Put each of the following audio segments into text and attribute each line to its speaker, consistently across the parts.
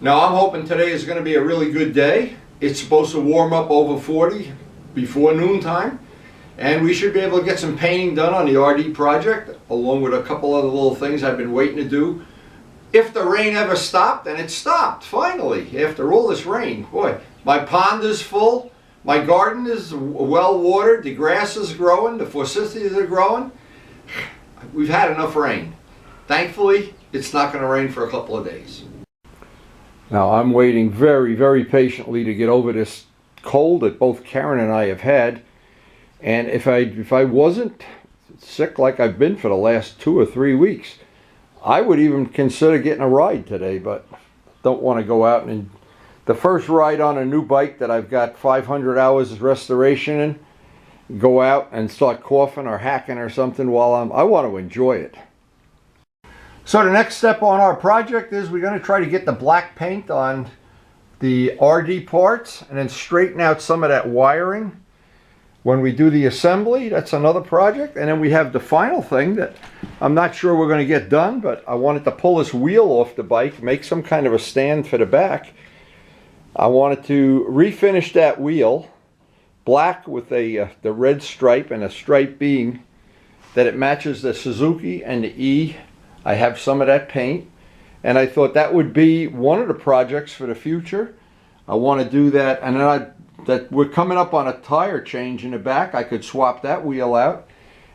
Speaker 1: Now I'm hoping today is going to be a really good day. It's supposed to warm up over 40 before noontime, and we should be able to get some painting done on the RD project, along with a couple other little things I've been waiting to do. If the rain ever stopped, and it stopped finally after all this rain. Boy, my pond is full, my garden is well watered, the grass is growing, the forsythias are growing. We've had enough rain. Thankfully, it's not going to rain for a couple of days. Now I'm waiting very, very patiently to get over this cold that both Karen and I have had. And if I wasn't sick like I've been for the last 2 or 3 weeks, I would even consider getting a ride today, but don't want to go out and the first ride on a new bike that I've got 500 hours of restoration in, go out and start coughing or hacking or something while I want to enjoy it. So the next step on our project is we're going to try to get the black paint on the RD parts and then straighten out some of that wiring when we do the assembly. That's another project. And then we have the final thing that I'm not sure we're going to get done, but I wanted to pull this wheel off the bike, make some kind of a stand for the back. I wanted to refinish that wheel black with the red stripe, and a stripe being that it matches the Suzuki and the E. I have some of that paint, and I thought that would be one of the projects for the future. I want to do that, and then that we're coming up on a tire change in the back. I could swap that wheel out,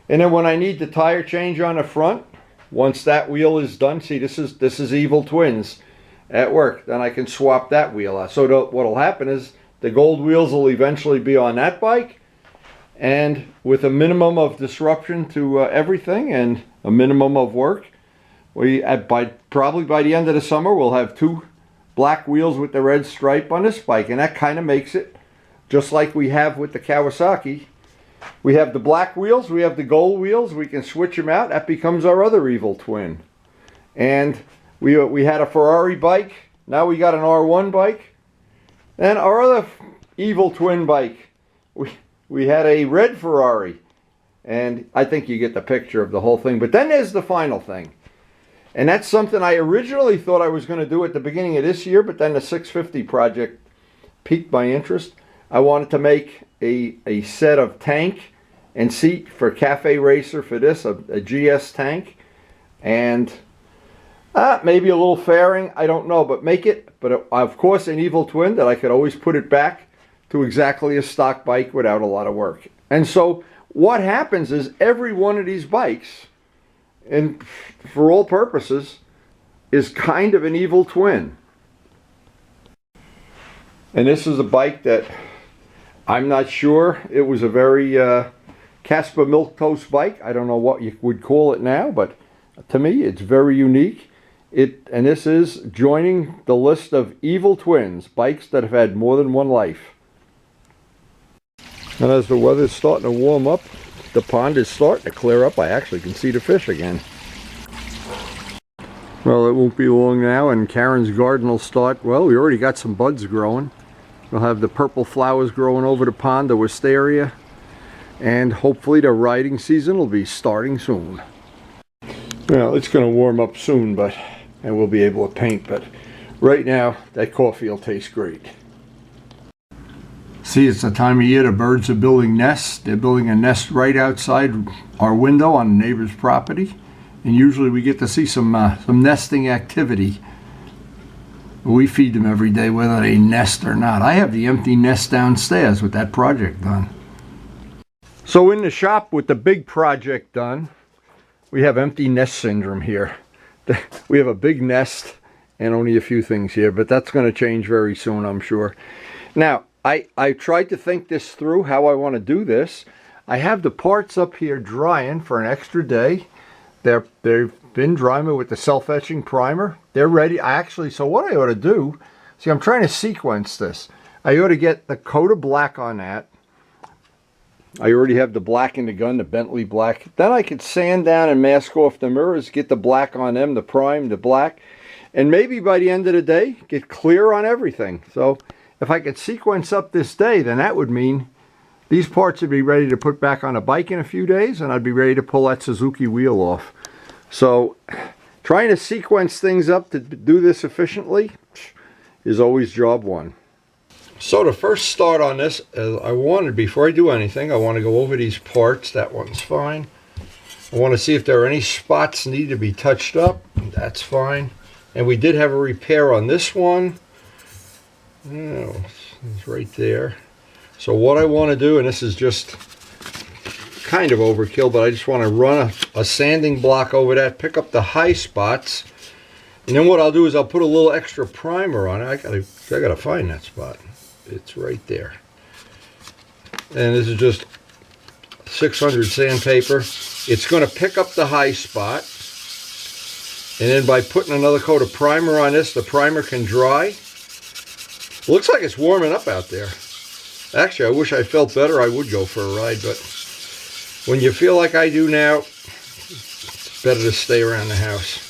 Speaker 1: and then when I need the tire change on the front, once that wheel is done, see, this is Evil Twins at work, then I can swap that wheel out. So what'll happen is the gold wheels will eventually be on that bike, and with a minimum of disruption to everything and a minimum of work, probably by the end of the summer we'll have 2 black wheels with the red stripe on this bike, and that kind of makes it just like we have with the Kawasaki. We have the black wheels, we have the gold wheels, we can switch them out. That becomes our other Evil Twin. And we had a Ferrari bike, now we got an R1 bike, and our other Evil Twin bike, we had a red Ferrari, and I think you get the picture of the whole thing. But then there's the final thing. And that's something I originally thought I was going to do at the beginning of this year, but then the 650 project piqued my interest. I wanted to make a set of tank and seat for Cafe Racer for this, a GS tank, and maybe a little fairing, I don't know, but make it, but of course an Evil Twin that I could always put it back to exactly a stock bike without a lot of work. And so what happens is every one of these bikes, and for all purposes, is kind of an Evil Twin. And this is a bike that I'm not sure, it was a very Casper Milquetoast bike. I don't know what you would call it now, but to me it's very unique. And this is joining the list of Evil Twins, bikes that have had more than one life. And as the weather's starting to warm up, the pond is starting to clear up. I actually can see the fish again. Well, it won't be long now and Karen's garden will start. Well, we already got some buds growing. We'll have the purple flowers growing over the pond, the wisteria, and hopefully the riding season will be starting soon. Well, it's going to warm up soon, and we'll be able to paint, but right now that coffee will taste great. See, it's the time of year the birds are building nests. They're building a nest right outside our window on the neighbor's property, and usually we get to see some nesting activity. We feed them every day whether they nest or not. I have the empty nest downstairs with that project done. So in the shop with the big project done, we have empty nest syndrome here. We have a big nest and only a few things here, but that's going to change very soon, I'm sure. Now, I tried to think this through, how I want to do this. I have the parts up here drying for an extra day. They've been drying with the self-etching primer. They're ready. So what I ought to do, see, I'm trying to sequence this. I ought to get the coat of black on that. I already have the black in the gun, the Bentley black. Then I could sand down and mask off the mirrors, get the black on them, the prime, the black, and maybe by the end of the day, get clear on everything. So if I could sequence up this day, then that would mean these parts would be ready to put back on a bike in a few days, and I'd be ready to pull that Suzuki wheel off. So trying to sequence things up to do this efficiently, is always job one. So the first start on this, before I do anything, I want to go over these parts. That one's fine. I want to see if there are any spots need to be touched up. That's fine. And we did have a repair on this one. Oh, it's right there. So what I want to do, and this is just kind of overkill, but I just want to run a sanding block over that, pick up the high spots, and then what I'll do is I'll put a little extra primer on it. I gotta find that spot. It's right there. And this is just 600 sandpaper. It's going to pick up the high spot, and then by putting another coat of primer on this, the primer can dry. Looks like it's warming up out there. Actually, I wish I felt better. I would go for a ride, but when you feel like I do now, it's better to stay around the house.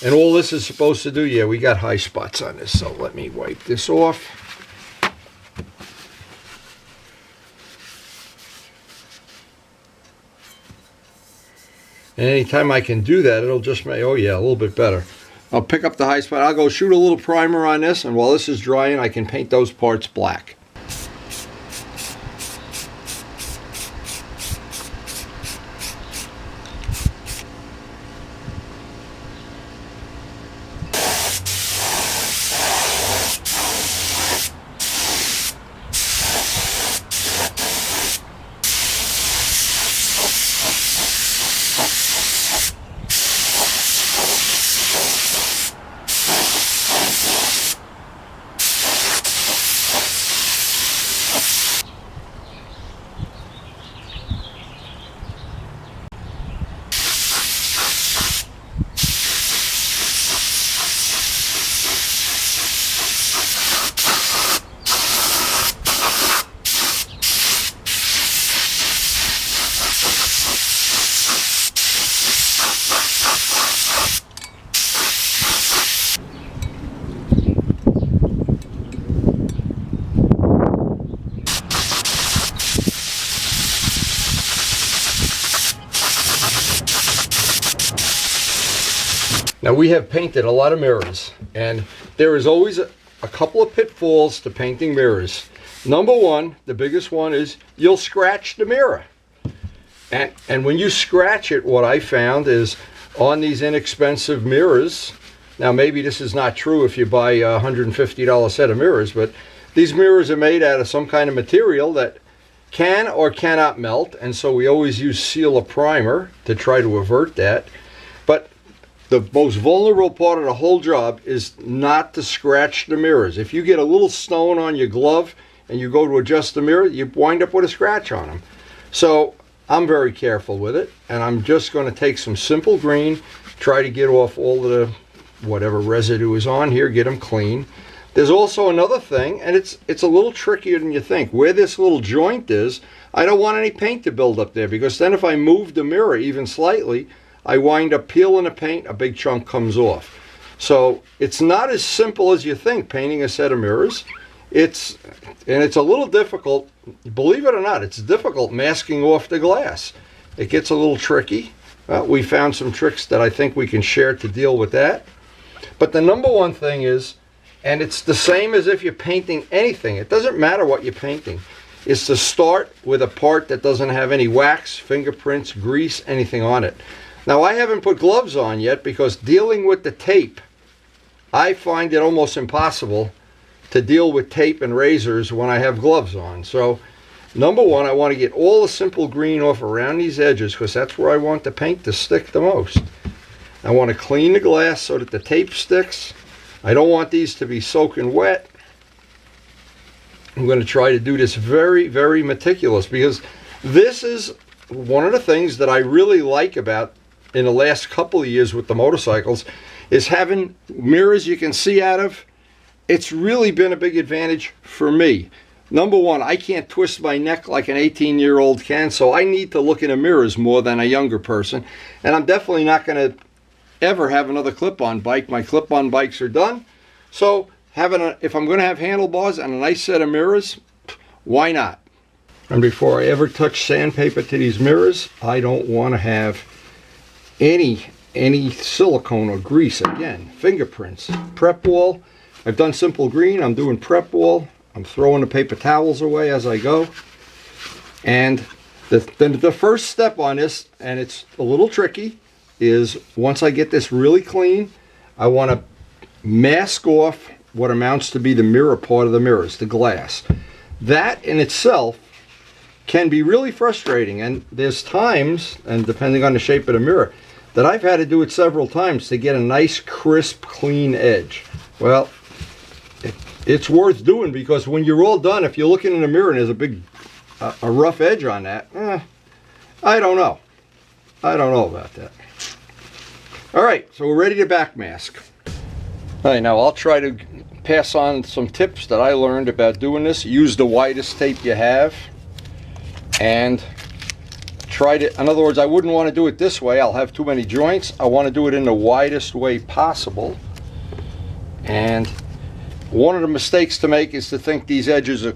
Speaker 1: And all this is supposed to do, yeah, we got high spots on this, so let me wipe this off. And anytime I can do that, it'll just make, oh yeah, a little bit better. I'll pick up the high spot. I'll go shoot a little primer on this, and while this is drying, I can paint those parts black. Now we have painted a lot of mirrors, and there is always a couple of pitfalls to painting mirrors. Number one, the biggest one, is you'll scratch the mirror. And when you scratch it, what I found is on these inexpensive mirrors, now maybe this is not true if you buy a $150 set of mirrors, but these mirrors are made out of some kind of material that can or cannot melt, and so we always use Sealer primer to try to avert that. But the most vulnerable part of the whole job is not to scratch the mirrors. If you get a little stone on your glove and you go to adjust the mirror, you wind up with a scratch on them. So I'm very careful with it, and I'm just going to take some simple green, try to get off all the whatever residue is on here, get them clean. There's also another thing, and it's a little trickier than you think. Where this little joint is, I don't want any paint to build up there, because then if I move the mirror even slightly, I wind up peeling the paint, a big chunk comes off. So it's not as simple as you think, painting a set of mirrors. It's a little difficult, believe it or not, it's difficult masking off the glass. It gets a little tricky. Well, we found some tricks that I think we can share to deal with that. But the number one thing is, and it's the same as if you're painting anything, it doesn't matter what you're painting, is to start with a part that doesn't have any wax, fingerprints, grease, anything on it. Now, I haven't put gloves on yet because dealing with the tape, I find it almost impossible to deal with tape and razors when I have gloves on. So, number one, I want to get all the simple green off around these edges because that's where I want the paint to stick the most. I want to clean the glass so that the tape sticks. I don't want these to be soaking wet. I'm going to try to do this very, very meticulous because this is one of the things that I really like about in the last couple of years with the motorcycles is having mirrors you can see out of. It's really been a big advantage for me. Number one, I can't twist my neck like an 18-year-old can, so I need to look in the mirrors more than a younger person. And I'm definitely not going to ever have another clip-on bike. My clip-on bikes are done. So if I'm going to have handlebars and a nice set of mirrors, why not? And before I ever touch sandpaper to these mirrors, I don't want to have any any silicone or grease. Again, fingerprints. Prep wall. I've done simple green. I'm doing prep wall. I'm throwing the paper towels away as I go. And the first step on this, and it's a little tricky, is once I get this really clean, I want to mask off what amounts to be the mirror part of the mirrors, the glass. That in itself can be really frustrating, and there's times, and depending on the shape of the mirror, that I've had to do it several times to get a nice crisp clean edge. Well, it's worth doing, because when you're all done, if you're looking in the mirror and there's a rough edge on that, I don't know. I don't know about that. All right, so we're ready to backmask. All right, now I'll try to pass on some tips that I learned about doing this. Use the widest tape you have, and try to, in other words, I wouldn't want to do it this way. I'll have too many joints. I want to do it in the widest way possible. And one of the mistakes to make is to think these edges are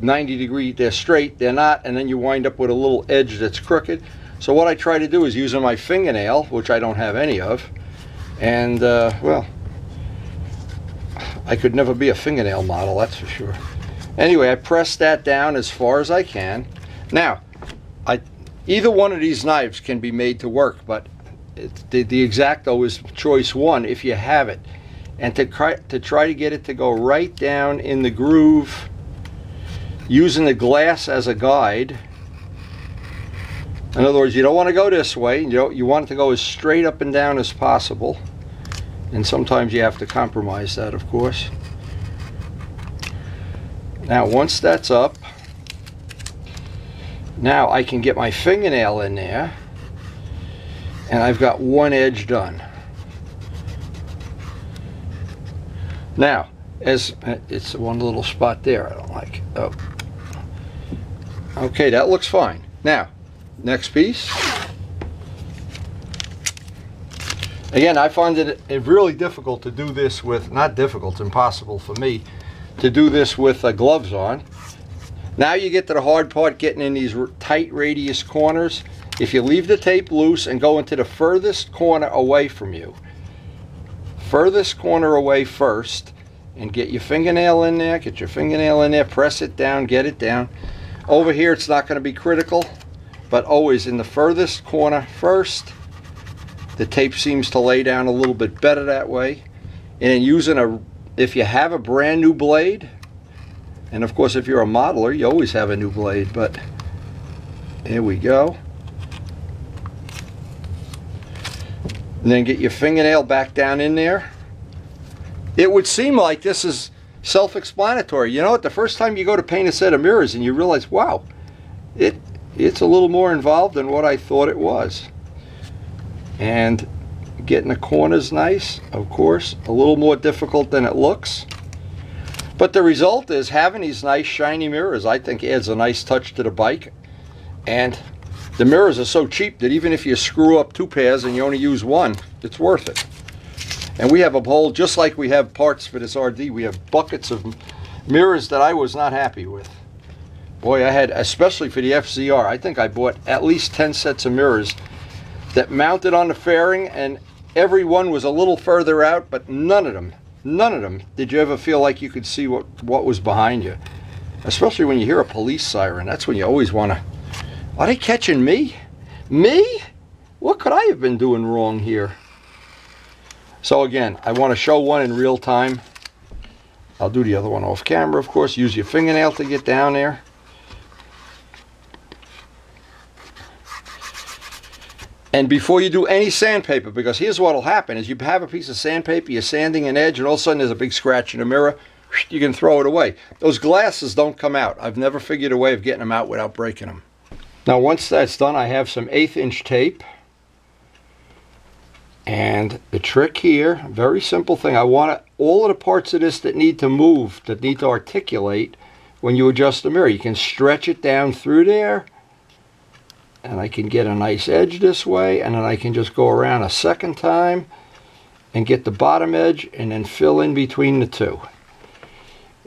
Speaker 1: 90 degree, they're straight, they're not, and then you wind up with a little edge that's crooked. So what I try to do is using my fingernail, which I don't have any of, and well, I could never be a fingernail model, that's for sure. Anyway, I press that down as far as I can. Now, either one of these knives can be made to work, but the X-Acto is choice one if you have it. And to try to get it to go right down in the groove, using the glass as a guide. In other words, you don't want to go this way. You want it to go as straight up and down as possible. And sometimes you have to compromise that, of course. Now, once that's up, now I can get my fingernail in there, and I've got one edge done. Now, as it's one little spot there I don't like. Oh. Okay, that looks fine. Now, next piece. Again, I find it really difficult to do this with, not difficult, it's impossible for me to do this with gloves on. Now you get to the hard part, getting in these tight radius corners. If you leave the tape loose and go into the furthest corner away from you, furthest corner away first, and get your fingernail in there, press it down, get it down. Over here it's not going to be critical, but always in the furthest corner first. The tape seems to lay down a little bit better that way. And then using if you have a brand new blade, and of course if you're a modeler, you always have a new blade, but here we go. And then get your fingernail back down in there. It would seem like this is self-explanatory. You know what, the first time you go to paint a set of mirrors and you realize, wow, it's a little more involved than what I thought it was. And getting the corners nice, of course, a little more difficult than it looks. But the result is having these nice shiny mirrors, I think, adds a nice touch to the bike. And the mirrors are so cheap that even if you screw up 2 pairs and you only use 1, it's worth it. And we have a whole, just like we have parts for this RD, we have buckets of mirrors that I was not happy with. Boy, I had, especially for the FZR, I think I bought at least 10 sets of mirrors that mounted on the fairing, and every one was a little further out, but none of them did you ever feel like you could see what was behind you. Especially when you hear a police siren, that's when you always want to, are they catching me? Me? What could I have been doing wrong here? So again, I want to show one in real time. I'll do the other one off camera, of course. Use your fingernail to get down there. And before you do any sandpaper, because here's what will happen, is you have a piece of sandpaper, you're sanding an edge, and all of a sudden there's a big scratch in the mirror, you can throw it away. Those glasses don't come out. I've never figured a way of getting them out without breaking them. Now once that's done, I have some 1/8 inch tape. And the trick here, very simple thing, I want all of the parts of this that need to move, that need to articulate when you adjust the mirror. You can stretch it down through there, and I can get a nice edge this way, and then I can just go around a second time and get the bottom edge and then fill in between the two.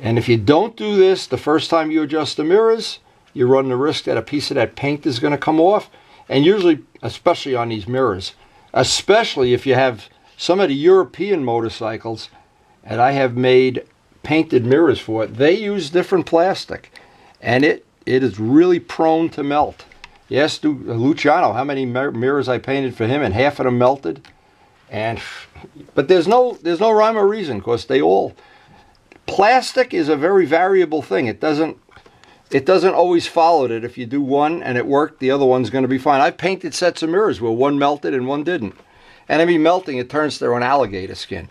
Speaker 1: And if you don't do this the first time you adjust the mirrors, you run the risk that a piece of that paint is going to come off. And usually, especially on these mirrors, especially if you have some of the European motorcycles that I have made painted mirrors for. They use different plastic, and it is really prone to melt. Yes, Luciano, how many mirrors I painted for him, and half of them melted. But there's no rhyme or reason, because plastic is a very variable thing. It doesn't always follow that if you do one and it worked, the other one's going to be fine. I've painted sets of mirrors where one melted and one didn't. And I mean melting, it turns to an alligator skin.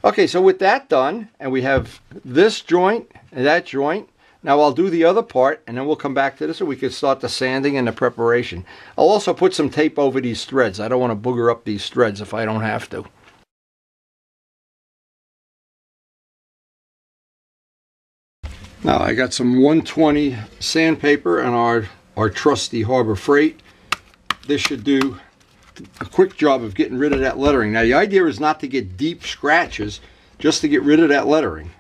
Speaker 1: Okay, so with that done, and we have this joint and that joint, now I'll do the other part, and then we'll come back to this, so we can start the sanding and the preparation. I'll also put some tape over these threads. I don't want to booger up these threads if I don't have to. Now I got some 120 sandpaper and our trusty Harbor Freight. This should do a quick job of getting rid of that lettering. Now the idea is not to get deep scratches, just to get rid of that lettering.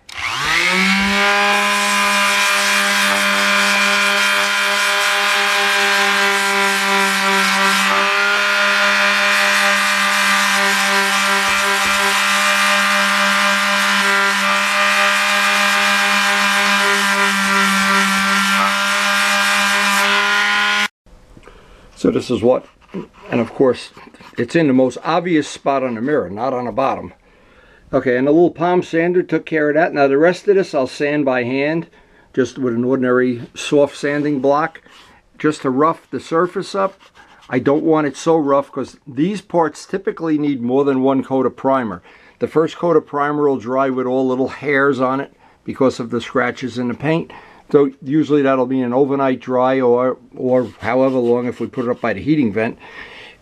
Speaker 1: So this is what, and of course, it's in the most obvious spot on the mirror, not on the bottom. Okay, and the little palm sander took care of that. Now the rest of this I'll sand by hand, just with an ordinary soft sanding block, just to rough the surface up. I don't want it so rough, because these parts typically need more than one coat of primer. The first coat of primer will dry with all little hairs on it because of the scratches in the paint. So usually that'll be an overnight dry, or however long if we put it up by the heating vent.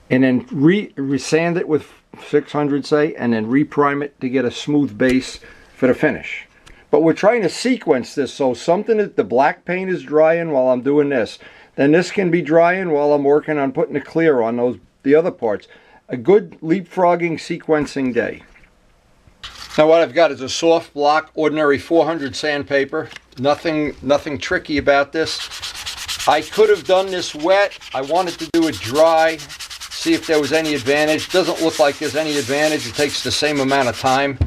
Speaker 1: And then re-sand it with 600, say, and then reprime it to get a smooth base for the finish. But we're trying to sequence this, so something that the black paint is drying while I'm doing this. Then this can be drying while I'm working on putting the clear on the other parts. A good leapfrogging sequencing day. Now what I've got is a soft block, ordinary 400 sandpaper. Nothing tricky about this. I could have done this wet. I wanted to do it dry, see if there was any advantage. Doesn't look like there's any advantage. It takes the same amount of time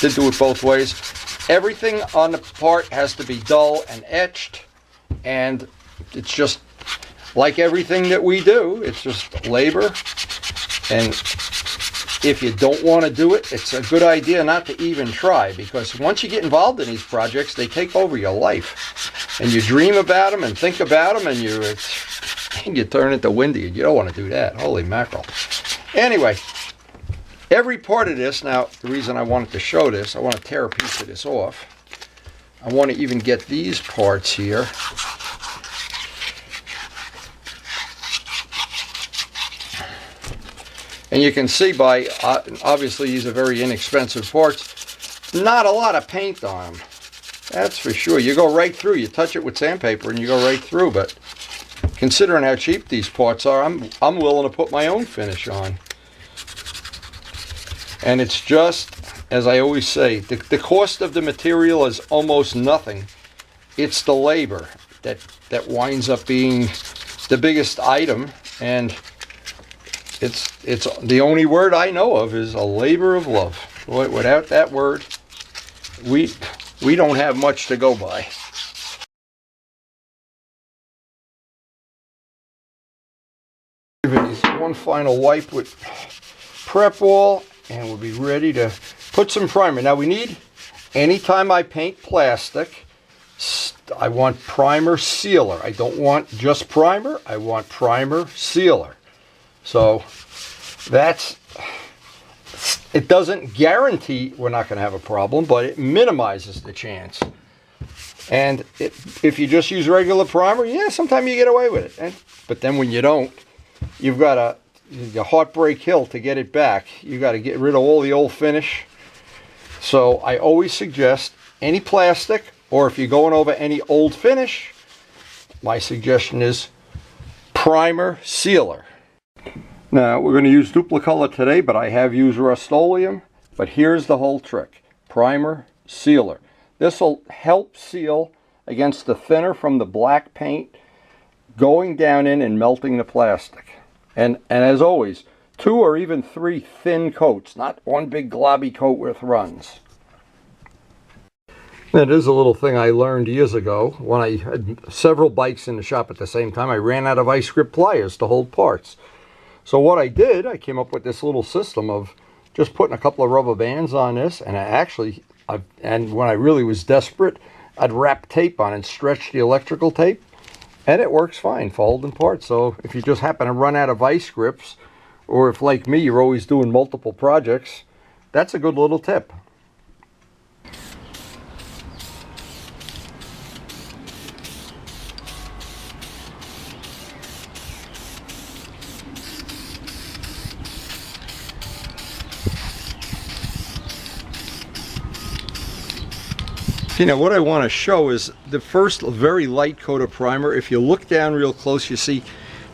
Speaker 1: to do it both ways. Everything on the part has to be dull and etched, and it's just like everything that we do. It's just labor, and if you don't want to do it, it's a good idea not to even try, because once you get involved in these projects, they take over your life. And you dream about them and think about them, and you turn into windy, and you don't want to do that. Holy mackerel. Anyway, every part of this, now the reason I wanted to show this, I want to tear a piece of this off. I want to even get these parts here. And you can see by, obviously these are very inexpensive parts, not a lot of paint on them. That's for sure. You go right through, you touch it with sandpaper and you go right through, but considering how cheap these parts are, I'm willing to put my own finish on. And it's just, as I always say, the cost of the material is almost nothing. It's the labor that winds up being the biggest item, and it's the only word I know of is a labor of love. Without that word, we don't have much to go by. Give it one final wipe with prep wall, and we'll be ready to put some primer. Now we need, anytime I paint plastic, I want primer sealer. I don't want just primer, I want primer sealer. So it doesn't guarantee we're not going to have a problem, but it minimizes the chance. And if you just use regular primer, yeah, sometimes you get away with it. But then when you don't, you've got a heartbreak hill to get it back. You got to get rid of all the old finish. So I always suggest any plastic, or if you're going over any old finish, my suggestion is primer sealer. Now we're going to use Duplicolor today, but I have used Rust-Oleum. But here's the whole trick: primer sealer. This will help seal against the thinner from the black paint going down in and melting the plastic. And as always, 2 or even 3 thin coats, not one big globby coat with runs. That is a little thing I learned years ago when I had several bikes in the shop at the same time. I ran out of ice grip pliers to hold parts. So what I did, I came up with this little system of just putting a couple of rubber bands on this, and and when I really was desperate, I'd wrap tape on and stretch the electrical tape, and it works fine for holding parts. So if you just happen to run out of ice grips, or if like me you're always doing multiple projects, that's a good little tip. You know, what I want to show is the first very light coat of primer. If you look down real close, you see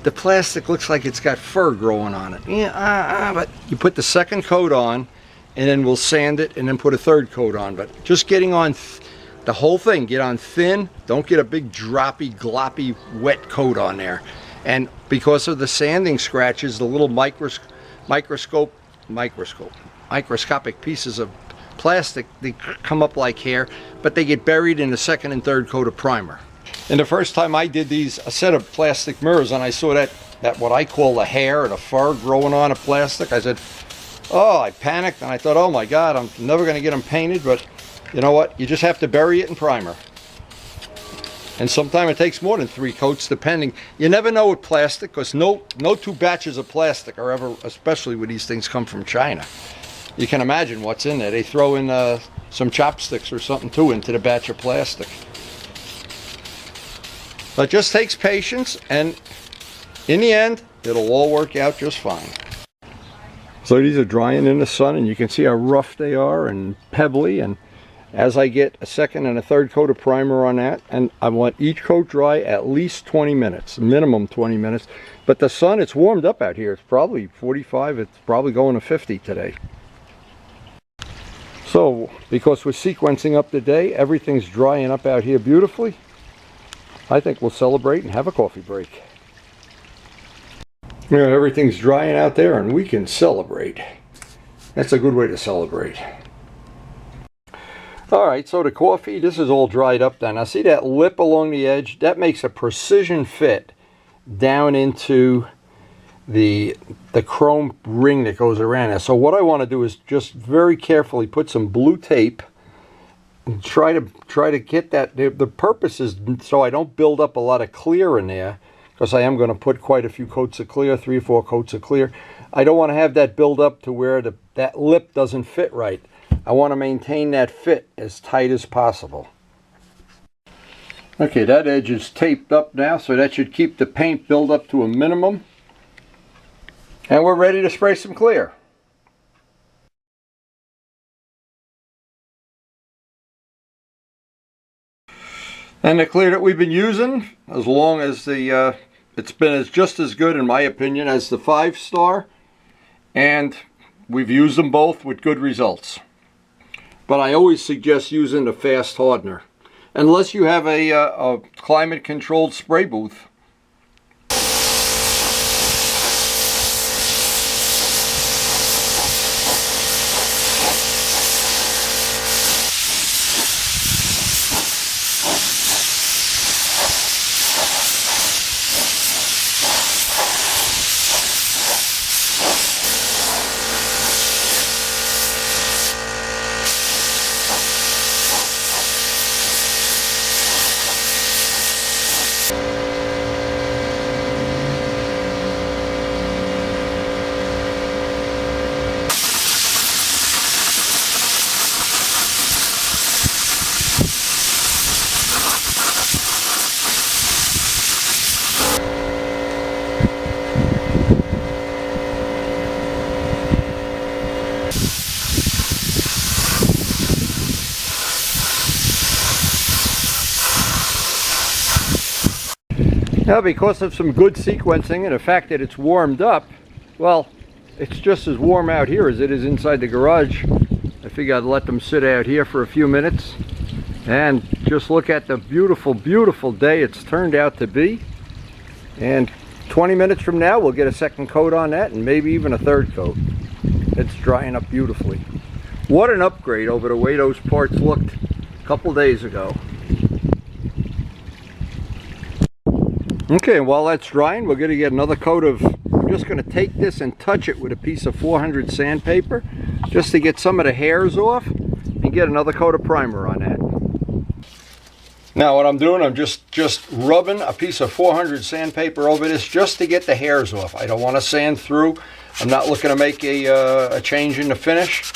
Speaker 1: the plastic looks like it's got fur growing on it. Yeah, but you put the second coat on, and then we'll sand it, and then put a third coat on. But just getting on the whole thing, get on thin. Don't get a big droppy, gloppy, wet coat on there. And because of the sanding scratches, the little microscopic pieces of plastic, they come up like hair, but they get buried in the second and third coat of primer. And the first time I did these, a set of plastic mirrors, and I saw that what I call the hair or the fur growing on a plastic, I said, oh, I panicked, and I thought, oh my God, I'm never going to get them painted. But you know what? You just have to bury it in primer. And sometimes it takes more than 3 coats, depending. You never know with plastic, because no 2 batches of plastic are ever, especially when these things come from China. You can imagine what's in there. They throw in some chopsticks or something too into the batch of plastic. But it just takes patience, and in the end, it'll all work out just fine. So these are drying in the sun, and you can see how rough they are and pebbly. And as I get a second and a third coat of primer on that, and I want each coat dry at least 20 minutes, minimum 20 minutes. But the sun, it's warmed up out here. It's probably 45, it's probably going to 50 today. So, because we're sequencing up the day, everything's drying up out here beautifully. I think we'll celebrate and have a coffee break. You know, everything's drying out there and we can celebrate. That's a good way to celebrate. Alright, so the coffee, this is all dried up then. Now see that lip along the edge? That makes a precision fit down into the chrome ring that goes around it. So what I want to do is just very carefully put some blue tape and try to get that. The purpose is so I don't build up a lot of clear in there, because I am going to put quite a few coats of clear, 3 or 4 coats of clear. I don't want to have that build up to where that lip doesn't fit right. I want to maintain that fit as tight as possible. Okay, that edge is taped up now, so that should keep the paint build up to a minimum. And we're ready to spray some clear. And the clear that we've been using, as long as it's been just as good in my opinion as the 5-star, and we've used them both with good results. But I always suggest using the fast hardener, unless you have a climate controlled spray booth. Now, because of some good sequencing and the fact that it's warmed up, well, it's just as warm out here as it is inside the garage. I figured I'd let them sit out here for a few minutes and just look at the beautiful, beautiful day it's turned out to be, and 20 minutes from now, we'll get a second coat on that and maybe even a third coat. It's drying up beautifully. What an upgrade over the way those parts looked a couple days ago. Okay, and while that's drying, we're going to get another coat of, I'm just going to take this and touch it with a piece of 400 sandpaper just to get some of the hairs off and get another coat of primer on that. Now what I'm doing, I'm just rubbing a piece of 400 sandpaper over this just to get the hairs off. I don't want to sand through. I'm not looking to make a change in the finish.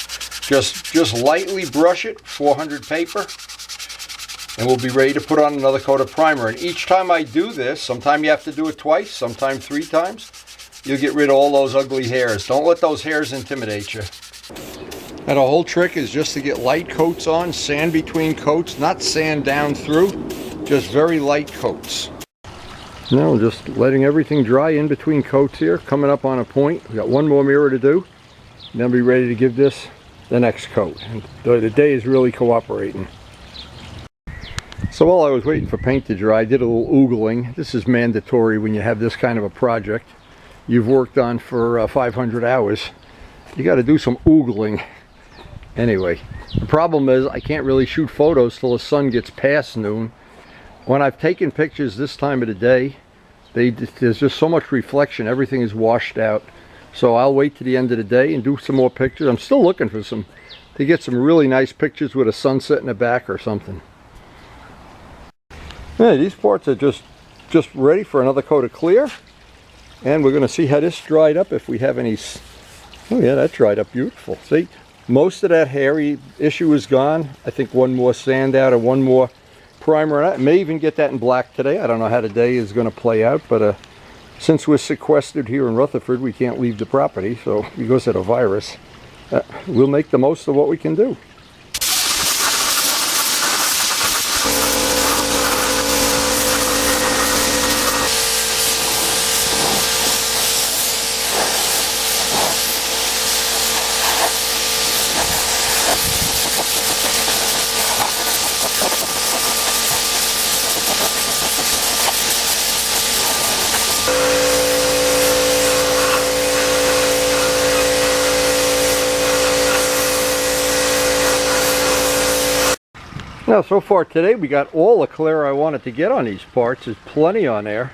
Speaker 1: Just lightly brush it, 400 paper, and we'll be ready to put on another coat of primer. And each time I do this, sometimes you have to do it twice, sometimes 3 times, you'll get rid of all those ugly hairs. Don't let those hairs intimidate you. And the whole trick is just to get light coats on, sand between coats, not sand down through, just very light coats. Now just letting everything dry in between coats here, coming up on a point. We got one more mirror to do, and then be ready to give this the next coat. And the day is really cooperating. So while I was waiting for paint to dry, I did a little oogling. This is mandatory when you have this kind of a project you've worked on for 500 hours. You got to do some oogling. Anyway, the problem is I can't really shoot photos till the sun gets past noon. When I've taken pictures this time of the day, there's just so much reflection, everything is washed out. So I'll wait to the end of the day and do some more pictures. I'm still looking for to get some really nice pictures with a sunset in the back or something. Yeah, these parts are just ready for another coat of clear. And we're going to see how this dried up, if we have any. Oh yeah, that dried up beautiful. See? Most of that hairy issue is gone. I think one more sand out and one more primer on it. I may even get that in black today. I don't know how the day is going to play out, but since we're sequestered here in Rutherford, we can't leave the property, so because of the virus, we'll make the most of what we can do. Now so far today we got all the clear I wanted to get on these parts. There's plenty on there.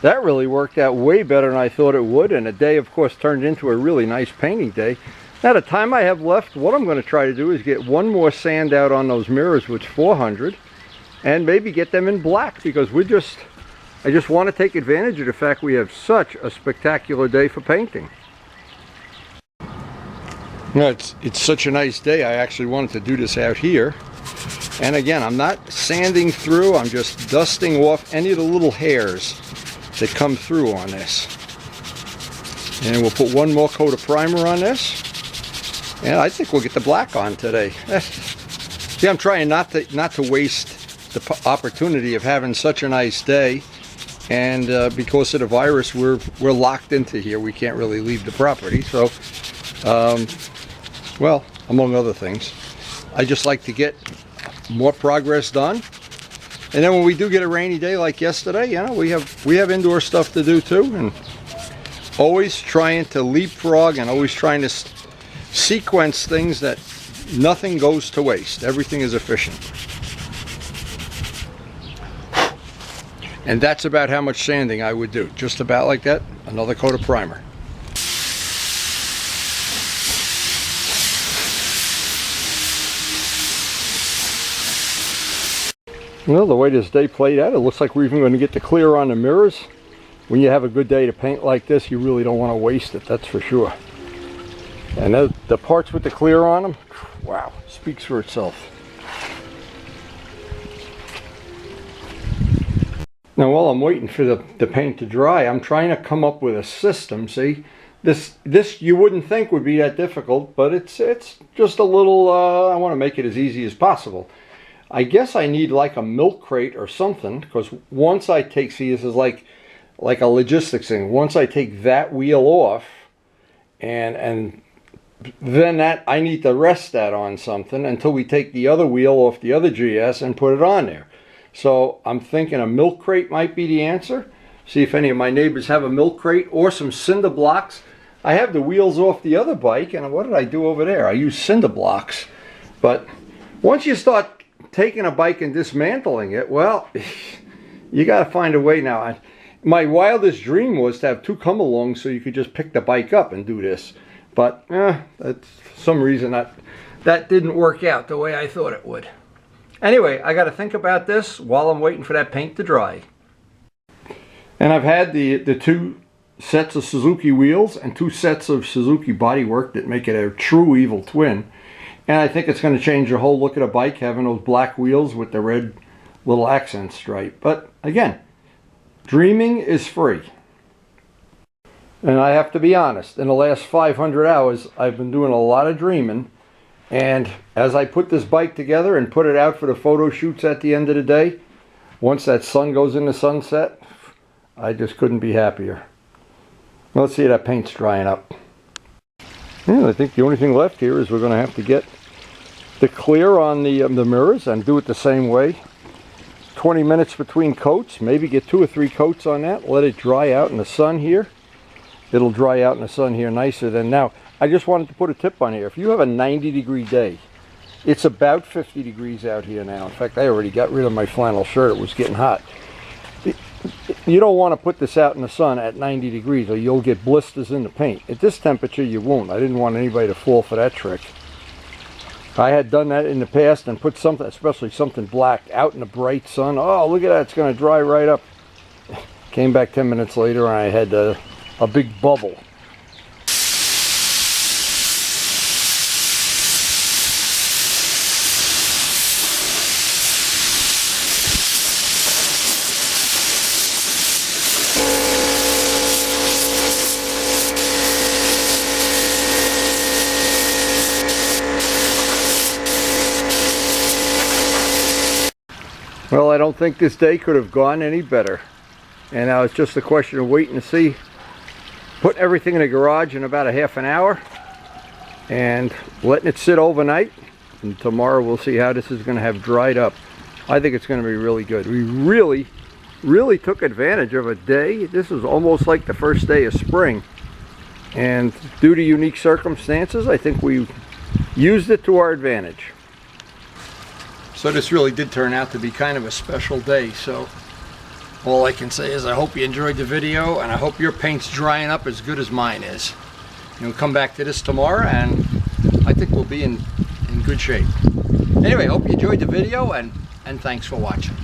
Speaker 1: That really worked out way better than I thought it would, and the day of course turned into a really nice painting day. Now the time I have left, what I'm going to try to do is get one more sand out on those mirrors with 400 and maybe get them in black, because I just want to take advantage of the fact we have such a spectacular day for painting. You know, it's such a nice day, I actually wanted to do this out here. And again, I'm not sanding through, I'm just dusting off any of the little hairs that come through on this. And we'll put one more coat of primer on this. And I think we'll get the black on today. See, I'm trying not to waste the opportunity of having such a nice day. And because of the virus, we're locked into here. We can't really leave the property. So, well, among other things, I just like to get more progress done. And then when we do get a rainy day like yesterday, you know, we have indoor stuff to do too, and always trying to leapfrog and always trying to sequence things that nothing goes to waste. Everything is efficient. And that's about how much sanding I would do. Just about like that. Another coat of primer. Well, the way this day played out, it looks like we're even going to get the clear on the mirrors. When you have a good day to paint like this, you really don't want to waste it, that's for sure. And the parts with the clear on them, wow, speaks for itself. Now while I'm waiting for the paint to dry, I'm trying to come up with a system. See, this you wouldn't think would be that difficult, but it's just a little, I want to make it as easy as possible. I guess I need like a milk crate or something, because once I take, see, this is like a logistics thing. Once I take that wheel off, and then that I need to rest that on something until we take the other wheel off the other GS and put it on there. So I'm thinking a milk crate might be the answer. See if any of my neighbors have a milk crate or some cinder blocks. I have the wheels off the other bike, and what did I do over there? I used cinder blocks. But once you start taking a bike and dismantling it, well, you got to find a way now. My wildest dream was to have two come-alongs so you could just pick the bike up and do this. But for some reason that didn't work out the way I thought it would. Anyway, I got to think about this while I'm waiting for that paint to dry. And I've had the two sets of Suzuki wheels and two sets of Suzuki bodywork that make it a true evil twin. And I think it's going to change the whole look of the bike, having those black wheels with the red little accent stripe. But again, dreaming is free. And I have to be honest, in the last 500 hours, I've been doing a lot of dreaming. And as I put this bike together and put it out for the photo shoots at the end of the day, once that sun goes into sunset, I just couldn't be happier. Let's see, that paint's drying up. Yeah, I think the only thing left here is we're going to have to get the clear on the mirrors and do it the same way. 20 minutes between coats, maybe get 2 or 3 coats on that, let it dry out in the sun here. It'll dry out in the sun here nicer than now. I just wanted to put a tip on here. If you have a 90-degree day, it's about 50 degrees out here now. In fact, I already got rid of my flannel shirt. It was getting hot. You don't want to put this out in the sun at 90 degrees or you'll get blisters in the paint. At this temperature, you won't. I didn't want anybody to fall for that trick. I had done that in the past and put something, especially something black, out in the bright sun. Oh, look at that. It's going to dry right up. Came back 10 minutes later and I had a big bubble. Well, I don't think this day could have gone any better. And now it's just a question of waiting to see. Put everything in the garage in about a half an hour and letting it sit overnight. And tomorrow we'll see how this is going to have dried up. I think it's going to be really good. We really took advantage of a day. This is almost like the first day of spring. And due to unique circumstances, I think we used it to our advantage. So this really did turn out to be kind of a special day. So all I can say is I hope you enjoyed the video and I hope your paint's drying up as good as mine is. And we'll come back to this tomorrow and I think we'll be in good shape. Anyway, hope you enjoyed the video and thanks for watching.